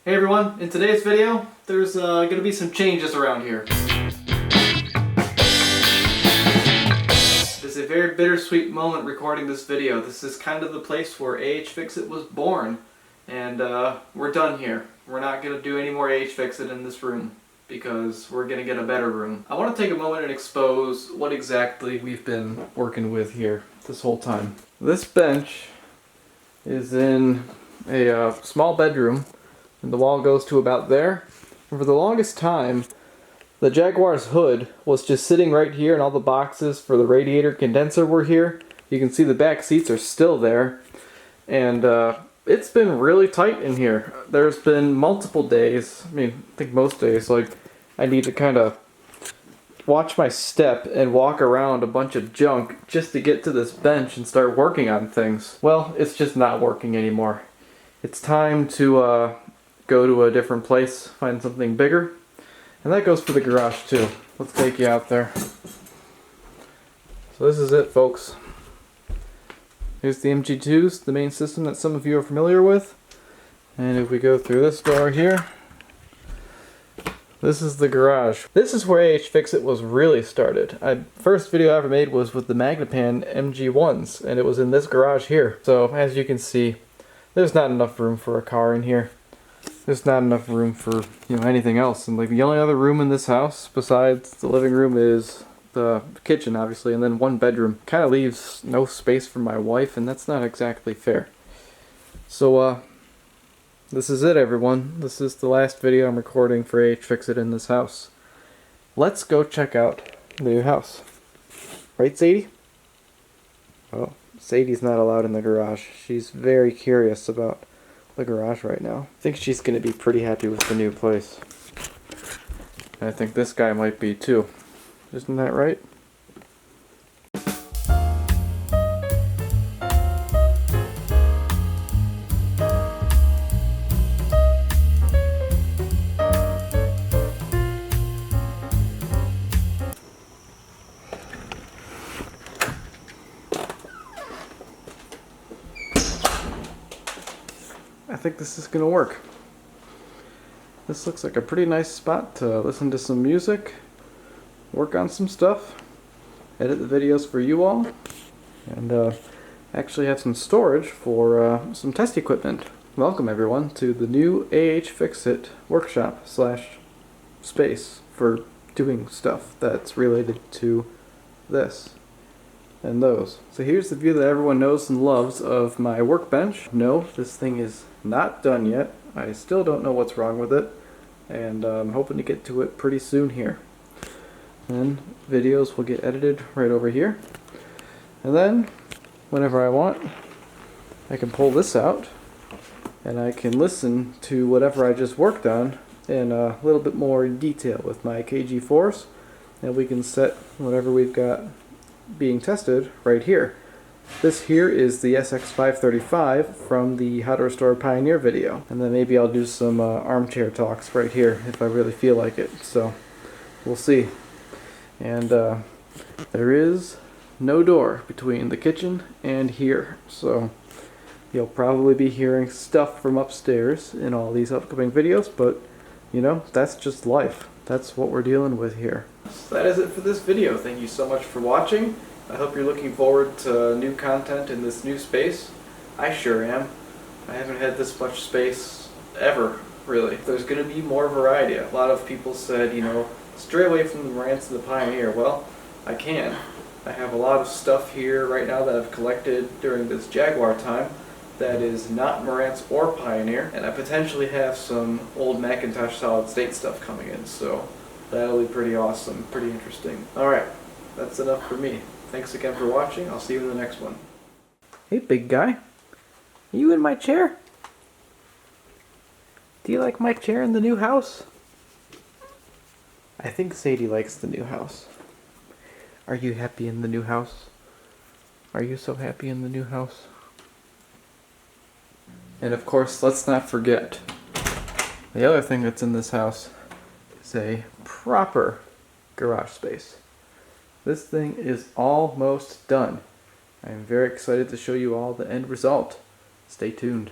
Hey everyone, in today's video, there's going to be some changes around here. It's a very bittersweet moment recording this video. This is kind of the place where Fix-It was born, and we're done here. We're not going to do any more Fix-It in this room, because we're going to get a better room. I want to take a moment and expose what exactly we've been working with here this whole time. This bench is in a small bedroom, and the wall goes to about there. And for the longest time, the Jaguar's hood was just sitting right here, and all the boxes for the radiator condenser were here. You can see the back seats are still there, and it's been really tight in here. There's been multiple days, I think most days, like I need to kind of watch my step and walk around a bunch of junk just to get to this bench and start working on things. Well, it's just not working anymore. It's time to go to a different place, find something bigger. And that goes for the garage too. Let's take you out there. So this is it, folks. Here's the MG2s, the main system that some of you are familiar with. And if we go through this door here, this is the garage. This is where Fix-It was really started. First video I ever made was with the Magnapan MG1s, and it was in this garage here. So as you can see, there's not enough room for a car in here. There's not enough room for, anything else. And like the only other room in this house besides the living room is the kitchen, obviously, and then one bedroom. Kind of leaves no space for my wife, and that's not exactly fair. So this is it, everyone. This is the last video I'm recording for Fix-It in this house. Let's go check out the new house. Right, Sadie? Oh, Sadie's not allowed in the garage. She's very curious about the garage right now. I think she's going to be pretty happy with the new place. And I think this guy might be too. Isn't that right? I think this is going to work. This looks like a pretty nice spot to listen to some music, work on some stuff, edit the videos for you all, and actually have some storage for some test equipment. Welcome everyone to the new Fix-It workshop / space for doing stuff that's related to this and those. So here's the view that everyone knows and loves of my workbench. No, this thing is not done yet. I still don't know what's wrong with it, and I'm hoping to get to it pretty soon here. And videos will get edited right over here, and then whenever I want, I can pull this out and I can listen to whatever I just worked on in a little bit more detail with my KG4s, and we can set whatever we've got being tested right here. This here is the SX535 from the How to Restore Pioneer video, and then maybe I'll do some armchair talks right here if I really feel like it, so we'll see. And there is no door between the kitchen and here, so you'll probably be hearing stuff from upstairs in all these upcoming videos, but that's just life. That's what we're dealing with here. So that is it for this video. Thank you so much for watching. I hope you're looking forward to new content in this new space. I sure am. I haven't had this much space ever, really. There's going to be more variety. A lot of people said, stray away from the Marantz and the Pioneer. Well, I can. I have a lot of stuff here right now that I've collected during this Jaguar time that is not Marantz or Pioneer, and I potentially have some old McIntosh solid state stuff coming in, so that'll be pretty awesome, pretty interesting. Alright, that's enough for me. Thanks again for watching. I'll see you in the next one. Hey big guy, are you in my chair? Do you like my chair in the new house? I think Sadie likes the new house. Are you happy in the new house? Are you so happy in the new house? And of course, let's not forget, the other thing that's in this house is a proper garage space. This thing is almost done. I am very excited to show you all the end result. Stay tuned.